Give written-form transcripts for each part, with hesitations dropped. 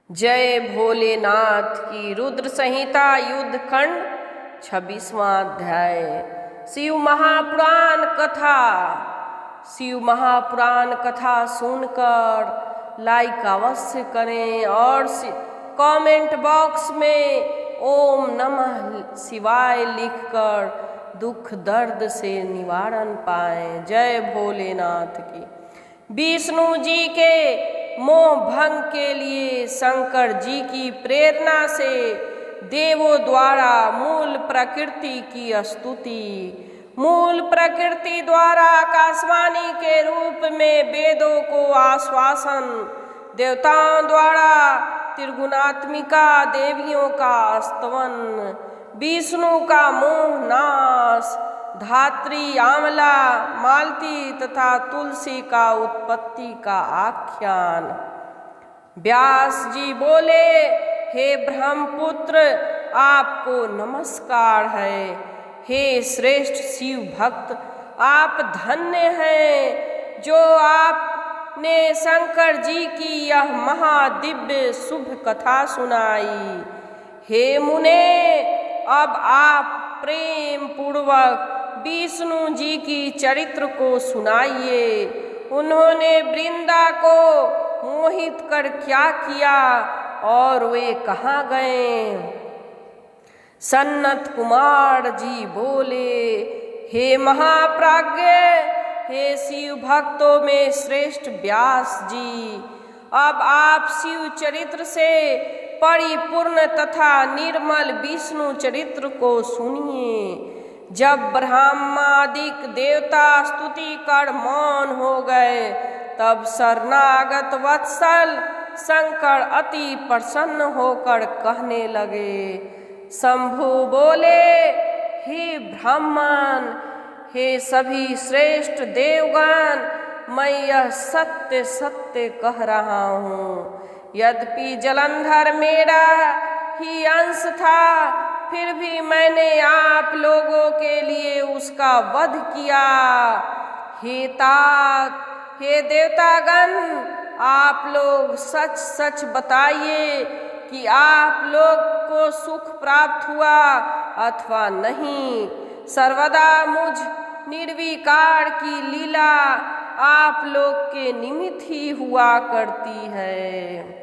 जय भोलेनाथ की रुद्र संहिता युद्ध खंड 26वां अध्याय। शिव महापुराण कथा। शिव महापुराण कथा सुनकर लाइक अवश्य करें और कमेंट बॉक्स में ओम नमः शिवाय लिखकर दुख दर्द से निवारण पाएं। जय भोलेनाथ की। विष्णु जी के मोह भंग के लिए शंकर जी की प्रेरणा से देवों द्वारा मूल प्रकृति की स्तुति, मूल प्रकृति द्वारा आकाशवाणी के रूप में वेदों को आश्वासन, देवताओं द्वारा त्रिगुणात्मिका देवियों का स्तवन, विष्णु का मोह नाश, धात्री, आंवला, मालती तथा तुलसी का उत्पत्ति का आख्यान। व्यास जी बोले, हे ब्रह्मपुत्र, आपको नमस्कार है। हे श्रेष्ठ शिव भक्त, आप धन्य हैं जो आपने शंकर जी की यह महादिव्य शुभ कथा सुनाई। हे मुने, अब आप प्रेम पूर्वक विष्णु जी की चरित्र को सुनाइए। उन्होंने वृंदा को मोहित कर क्या किया और वे कहाँ गए। सन्नत कुमार जी बोले, हे महाप्राज्ञ, हे शिव भक्तों में श्रेष्ठ व्यास जी, अब आप शिव चरित्र से परिपूर्ण तथा निर्मल विष्णु चरित्र को सुनिए। जब ब्रह्मादिक देवता स्तुति कर मौन हो गए, तब शरणागत वत्सल शंकर अति प्रसन्न होकर कहने लगे। शंभु बोले, हे ब्राह्मण, हे सभी श्रेष्ठ देवगण, मैं यह सत्य सत्य कह रहा हूँ। यद्यपि जलंधर मेरा ही अंश था, फिर भी मैंने आप लोगों के लिए उसका वध किया। हे तात, हे देवतागण, आप लोग सच सच बताइए कि आप लोग को सुख प्राप्त हुआ अथवा नहीं। सर्वदा मुझ निर्विकार की लीला आप लोग के निमित्त ही हुआ करती है।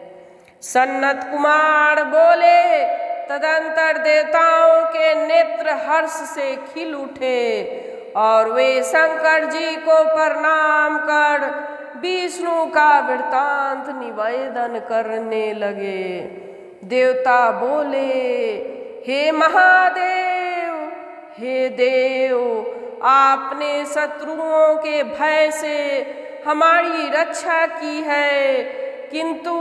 सन्नत कुमार बोले, तदंतर देवताओं के नेत्र हर्ष से खिल उठे और वे शंकर जी को प्रणाम कर विष्णु का वृत्तांत निवेदन करने लगे। देवता बोले, हे महादेव, हे देव, आपने शत्रुओं के भय से हमारी रक्षा की है, किंतु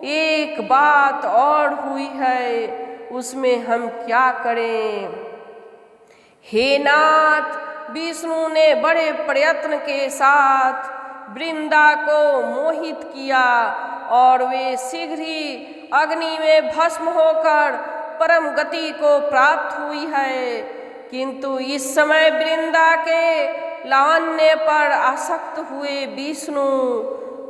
एक बात और हुई है, उसमें हम क्या करें। हे नाथ, विष्णु ने बड़े प्रयत्न के साथ वृंदा को मोहित किया और वे शीघ्र ही अग्नि में भस्म होकर परम गति को प्राप्त हुई है, किंतु इस समय वृंदा के लावण्य पर आसक्त हुए विष्णु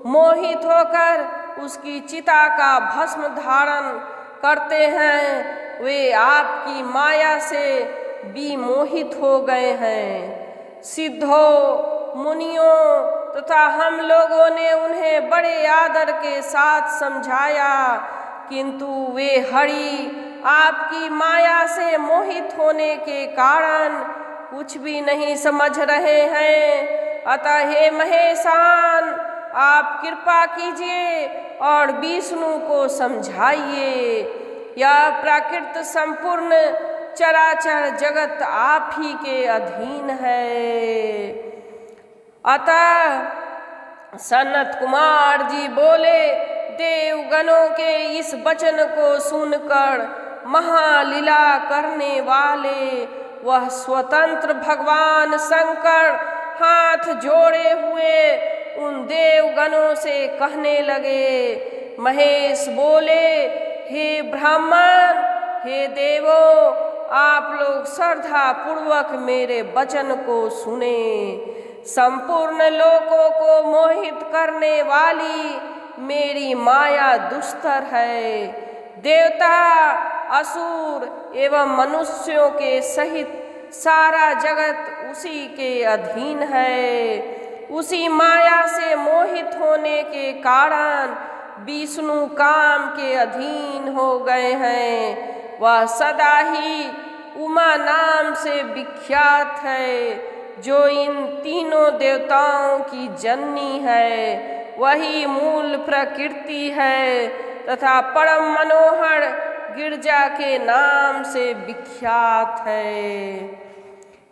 मोहित होकर उसकी चिता का भस्म धारण करते हैं। वे आपकी माया से विमोहित हो गए हैं। सिद्धों, मुनियों तथा हम लोगों ने उन्हें बड़े आदर के साथ समझाया, किंतु वे हरि आपकी माया से मोहित होने के कारण कुछ भी नहीं समझ रहे हैं। अतः हे महेशान, आप कृपा कीजिए और विष्णु को समझाइए। यह प्राकृत संपूर्ण चराचर जगत आप ही के अधीन है। अतः सनत कुमार जी बोले, देवगणों के इस वचन को सुनकर महालीला करने वाले वह स्वतंत्र भगवान शंकर हाथ जोड़े हुए उन देवगणों से कहने लगे। महेश बोले, हे ब्राह्मण, हे देवों, आप लोग श्रद्धा पूर्वक मेरे वचन को सुने। संपूर्ण लोकों को मोहित करने वाली मेरी माया दुस्तर है। देवता, असुर एवं मनुष्यों के सहित सारा जगत उसी के अधीन है। उसी माया से मोहित होने के कारण विष्णु काम के अधीन हो गए हैं। वह सदा ही उमा नाम से विख्यात है, जो इन तीनों देवताओं की जननी है। वही मूल प्रकृति है तथा परम मनोहर गिरजा के नाम से विख्यात है।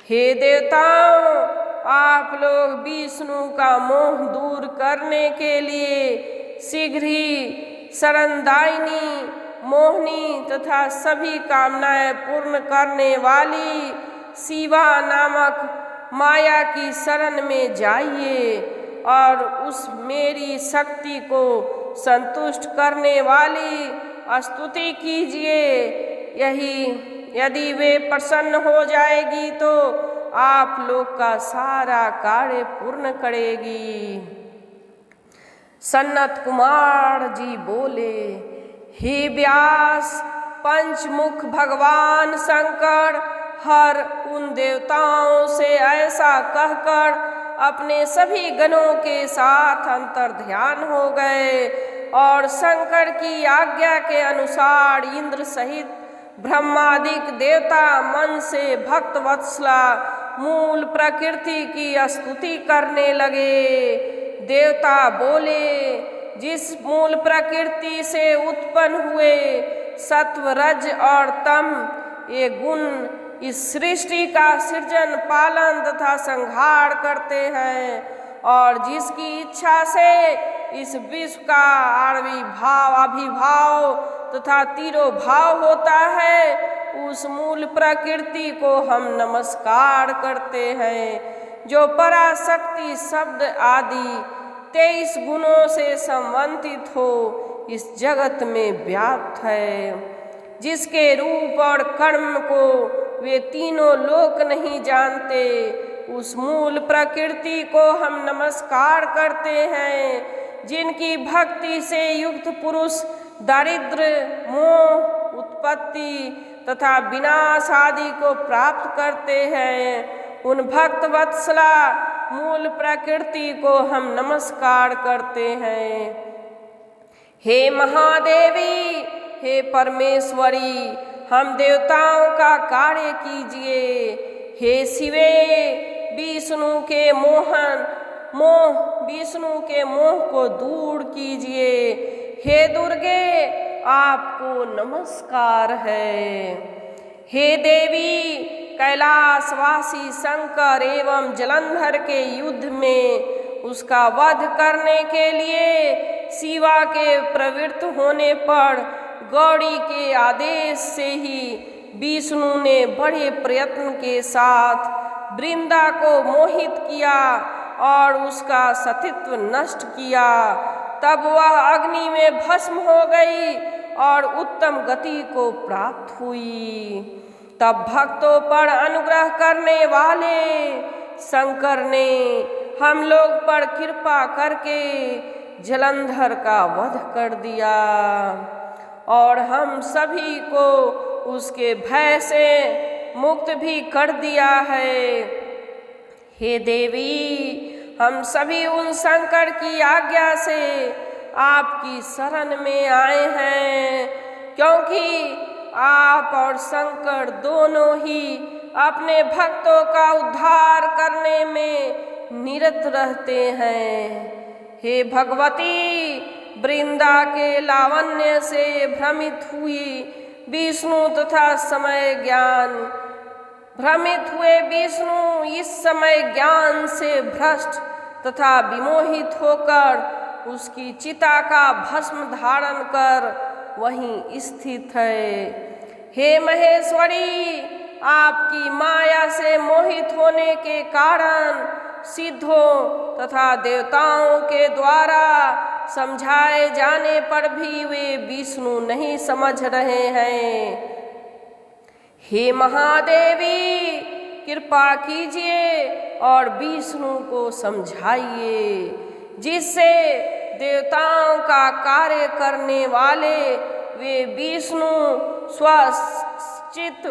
हे देवताओं, आप लोग विष्णु का मोह दूर करने के लिए शीघ्र ही शरणदायिनी, मोहिनी तथा सभी कामनाएं पूर्ण करने वाली शिवा नामक माया की शरण में जाइए और उस मेरी शक्ति को संतुष्ट करने वाली स्तुति कीजिए। यदि वे प्रसन्न हो जाएगी तो आप लोग का सारा कार्य पूर्ण करेगी। सनत कुमार जी बोले, हे व्यास, पंचमुख भगवान शंकर हर उन देवताओं से ऐसा कहकर अपने सभी गणों के साथ अंतर्ध्यान हो गए और शंकर की आज्ञा के अनुसार इंद्र सहित ब्रह्मादिक देवता मन से भक्त वत्सला मूल प्रकृति की स्तुति करने लगे। देवता बोले, जिस मूल प्रकृति से उत्पन्न हुए सत्व, रज और तम ये गुण इस सृष्टि का सृजन, पालन तथा संहार करते हैं और जिसकी इच्छा से इस विश्व का आविर्भाव तथा तिरोभाव होता है, उस मूल प्रकृति को हम नमस्कार करते हैं, जो पराशक्ति शब्द आदि 23 गुणों से संबंधित हो इस जगत में व्याप्त है, जिसके रूप और कर्म को वे तीनों लोक नहीं जानते। उस मूल प्रकृति को हम नमस्कार करते हैं, जिनकी भक्ति से युक्त पुरुष दारिद्र, मोह, उत्पत्ति तथा विनाश आदि को प्राप्त करते हैं। उन भक्त वत्सला मूल प्रकृति को हम नमस्कार करते हैं। हे महादेवी, हे परमेश्वरी, हम देवताओं का कार्य कीजिए। हे शिवे, विष्णु के मोह को दूर कीजिए। हे दुर्गे, आपको नमस्कार है। हे देवी, कैलाशवासी शंकर एवं जलंधर के युद्ध में उसका वध करने के लिए शिवा के प्रवृत्त होने पर गौड़ी के आदेश से ही विष्णु ने बड़े प्रयत्न के साथ वृंदा को मोहित किया और उसका सतीत्व नष्ट किया। तब वह अग्नि में भस्म हो गई और उत्तम गति को प्राप्त हुई। तब भक्तों पर अनुग्रह करने वाले शंकर ने हम लोग पर कृपा करके जलंधर का वध कर दिया और हम सभी को उसके भय से मुक्त भी कर दिया है। हे देवी, हम सभी उन शंकर की आज्ञा से आपकी शरण में आए हैं, क्योंकि आप और शंकर दोनों ही अपने भक्तों का उद्धार करने में निरत रहते हैं। हे भगवती, वृंदा के लावण्य से भ्रमित हुई विष्णु तथा समय ज्ञान भ्रमित हुए विष्णु इस समय ज्ञान से भ्रष्ट तथा विमोहित होकर उसकी चिता का भस्म धारण कर वहीं स्थित है। हे महेश्वरी, आपकी माया से मोहित होने के कारण सिद्धों तथा देवताओं के द्वारा समझाए जाने पर भी वे विष्णु नहीं समझ रहे हैं। हे महादेवी, कृपा कीजिए और विष्णु को समझाइए, जिससे देवताओं का कार्य करने वाले वे विष्णु स्वस्थित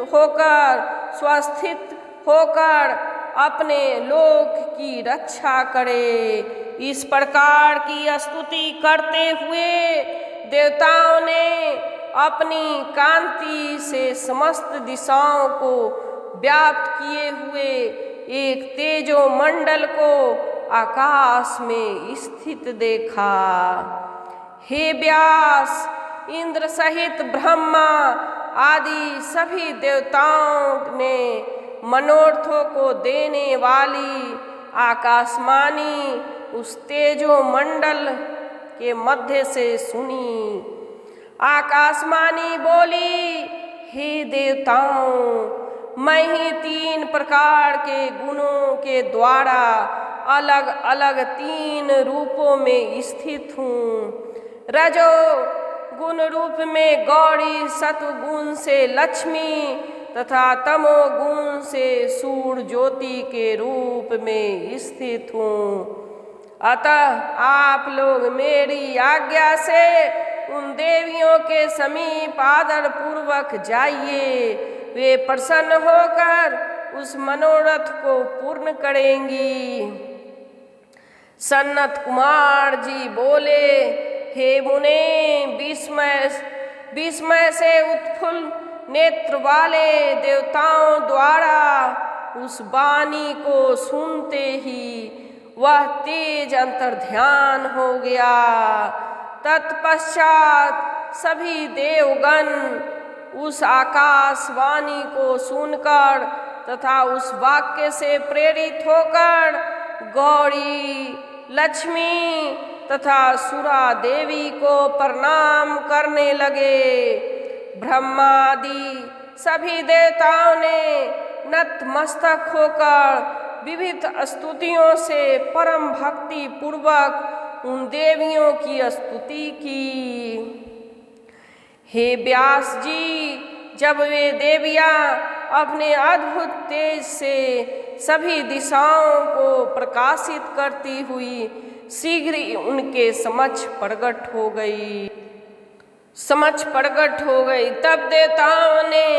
होकर अपने लोक की रक्षा करे। इस प्रकार की स्तुति करते हुए देवताओं ने अपनी कांति से समस्त दिशाओं को व्याप्त किए हुए एक तेजो मंडल को आकाश में स्थित देखा। हे व्यास, इंद्र सहित ब्रह्मा आदि सभी देवताओं ने मनोरथों को देने वाली आकाशवाणी उस तेजो मंडल के मध्य से सुनी। आकाशवाणी बोली, हे देवताओं, मैं ही 3 प्रकार के गुणों के द्वारा अलग अलग 3 रूपों में स्थित हूँ। रजो गुण रूप में गौरी, सत्व गुण से लक्ष्मी तथा तमो गुण से सूर्य ज्योति के रूप में स्थित हूँ। अतः आप लोग मेरी आज्ञा से उन देवियों के समीप आदर पूर्वक जाइए। वे प्रसन्न होकर उस मनोरथ को पूर्ण करेंगी। सनत कुमार जी बोले, हे मुने, विस्मय से उत्फुल्ल नेत्र वाले देवताओं द्वारा उस वाणी को सुनते ही वह तेज अंतर्ध्यान हो गया। तत्पश्चात सभी देवगण उस आकाशवाणी को सुनकर तथा उस वाक्य से प्रेरित होकर गौरी, लक्ष्मी तथा सुरा देवी को प्रणाम करने लगे। ब्रह्मादि सभी देवताओं ने नतमस्तक होकर विविध स्तुतियों से परम भक्ति पूर्वक उन देवियों की स्तुति की। हे व्यास जी, जब वे देवियां अपने अद्भुत तेज से सभी दिशाओं को प्रकाशित करती हुई शीघ्र ही उनके समक्ष प्रकट हो गई। तब देवताओं ने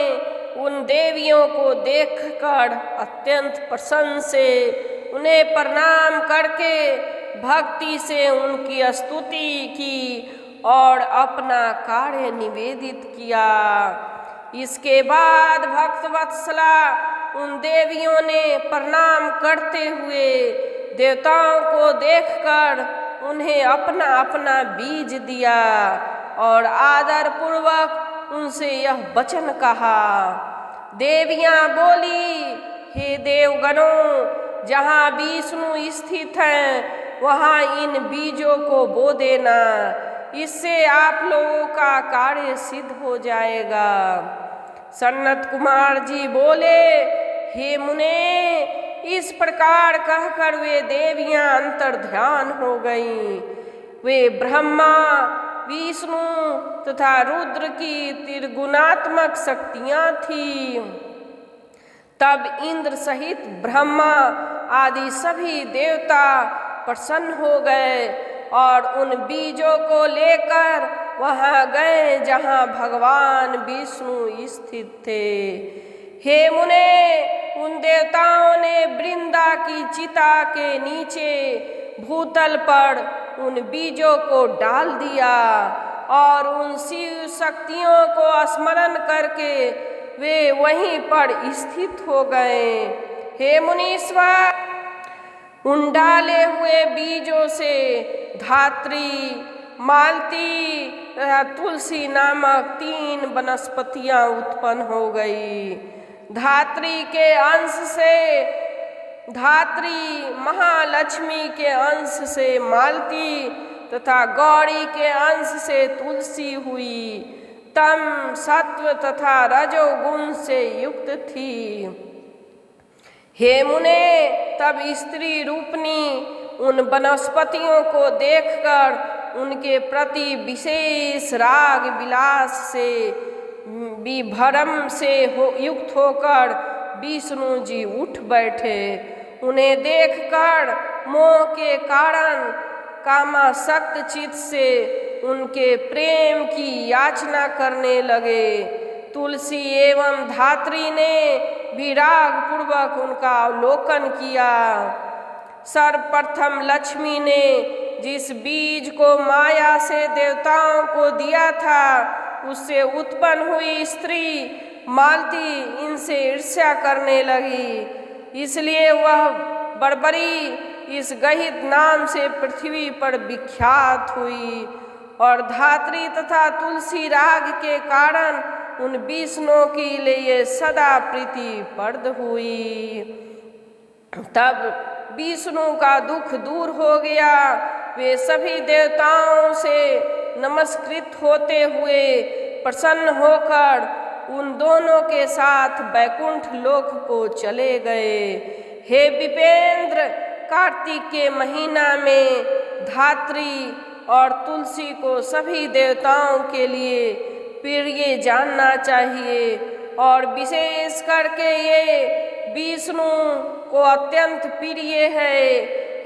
उन देवियों को देखकर अत्यंत प्रसन्न से उन्हें प्रणाम करके भक्ति से उनकी स्तुति की और अपना कार्य निवेदित किया। इसके बाद भक्तवत्सला उन देवियों ने प्रणाम करते हुए देवताओं को देखकर उन्हें अपना अपना बीज दिया और आदर पूर्वक उनसे यह वचन कहा। देवियां बोली, हे देवगणों, जहाँ विष्णु स्थित हैं वहाँ इन बीजों को बो देना, इससे आप लोगों का कार्य सिद्ध हो जाएगा। सनत कुमार जी बोले, हे मुने, इस प्रकार कहकर वे देवियां अंतर्ध्यान हो गईं। वे ब्रह्मा, विष्णु तथा रुद्र की त्रिगुणात्मक शक्तियां थीं। तब इंद्र सहित ब्रह्मा आदि सभी देवता प्रसन्न हो गए और उन बीजों को लेकर वहां गए जहां भगवान विष्णु स्थित थे। हे मुने, उन देवताओं ने वृंदा की चिता के नीचे भूतल पर उन बीजों को डाल दिया और उन शिव शक्तियों को स्मरण करके वे वहीं पर स्थित हो गए। हे मुनीश्वर, उन डाले हुए बीजों से धात्री, मालती तथा तुलसी नामक 3 वनस्पतियां उत्पन्न हो गई। धात्री के अंश से धात्री, महालक्ष्मी के अंश से मालती तथा गौरी के अंश से तुलसी हुई। तम, सत्व तथा रजोगुण से युक्त थी। हे मुने, तब स्त्री रूपनी उन वनस्पतियों को देखकर उनके प्रति विशेष राग विलास से विभ्रम से युक्त होकर विष्णु जी उठ बैठे। उन्हें देखकर मोह के कारण कामासक्त चित्त से उनके प्रेम की याचना करने लगे। तुलसी एवं धात्री ने भी राग पूर्वक उनका अवलोकन किया। सर्वप्रथम लक्ष्मी ने जिस बीज को माया से देवताओं को दिया था, उससे उत्पन्न हुई स्त्री मालती इनसे ईर्ष्या करने लगी। इसलिए वह बर्बरी इस गहित नाम से पृथ्वी पर विख्यात हुई और धात्री तथा तुलसी राग के कारण उन विष्णु के लिए सदा प्रीतिप्रद हुई। तब विष्णु का दुख दूर हो गया। वे सभी देवताओं से नमस्कृत होते हुए प्रसन्न होकर उन दोनों के साथ बैकुंठ लोक को चले गए। हे विपेंद्र, कार्तिक के महीना में धात्री और तुलसी को सभी देवताओं के लिए प्रिय जानना चाहिए और विशेष करके ये विष्णु को अत्यंत प्रिय है।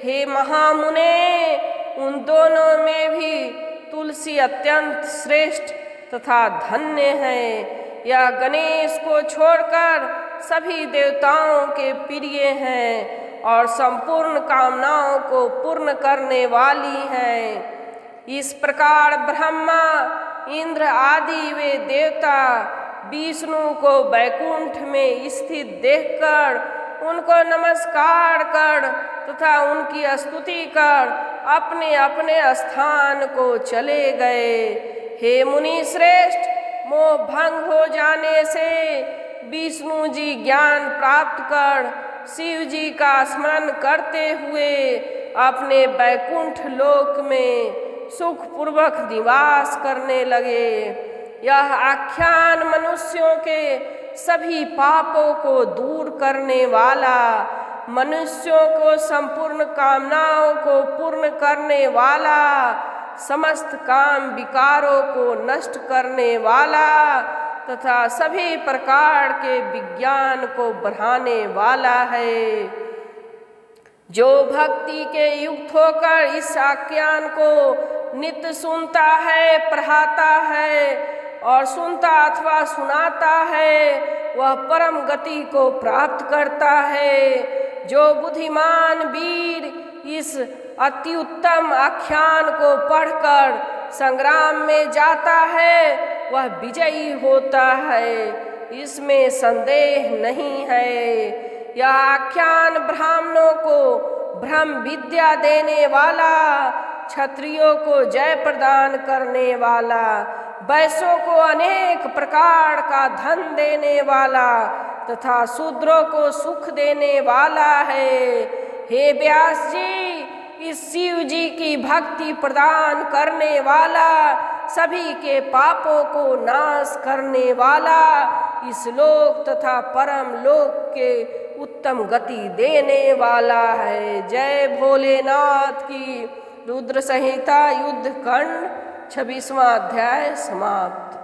हे महामुने, उन दोनों में भी तुलसी अत्यंत श्रेष्ठ तथा धन्य है। यह गणेश को छोड़कर सभी देवताओं के प्रिय हैं और संपूर्ण कामनाओं को पूर्ण करने वाली हैं। इस प्रकार ब्रह्मा, इंद्र आदि वे देवता विष्णु को बैकुंठ में स्थित देखकर उनको नमस्कार कर तथा उनकी स्तुति कर अपने अपने स्थान को चले गए। हे मुनि श्रेष्ठ, मोह भंग हो जाने से विष्णु जी ज्ञान प्राप्त कर शिव जी का स्मरण करते हुए अपने बैकुंठ लोक में सुख पूर्वक निवास करने लगे। यह आख्यान मनुष्यों के सभी पापों को दूर करने वाला, मनुष्यों को संपूर्ण कामनाओं को पूर्ण करने वाला, समस्त काम विकारों को नष्ट करने वाला तथा सभी प्रकार के विज्ञान को बढ़ाने वाला है। जो भक्ति के युक्त होकर इस आख्यान को नित्य सुनता है, पढ़ाता है और सुनता अथवा सुनाता है, वह परम गति को प्राप्त करता है। जो बुद्धिमान वीर इस अति उत्तम आख्यान को पढ़कर संग्राम में जाता है, वह विजयी होता है, इसमें संदेह नहीं है। यह आख्यान ब्राह्मणों को ब्रह्म विद्या देने वाला, क्षत्रियों को जय प्रदान करने वाला, वैश्यों को अनेक प्रकार का धन देने वाला तथा शूद्रों को सुख देने वाला है। हे व्यास जी, इस शिव जी की भक्ति प्रदान करने वाला, सभी के पापों को नाश करने वाला, इस लोक तथा परम लोक के उत्तम गति देने वाला है। जय भोलेनाथ की। रुद्र संहिता युद्ध खंड 26वां अध्याय समाप्त।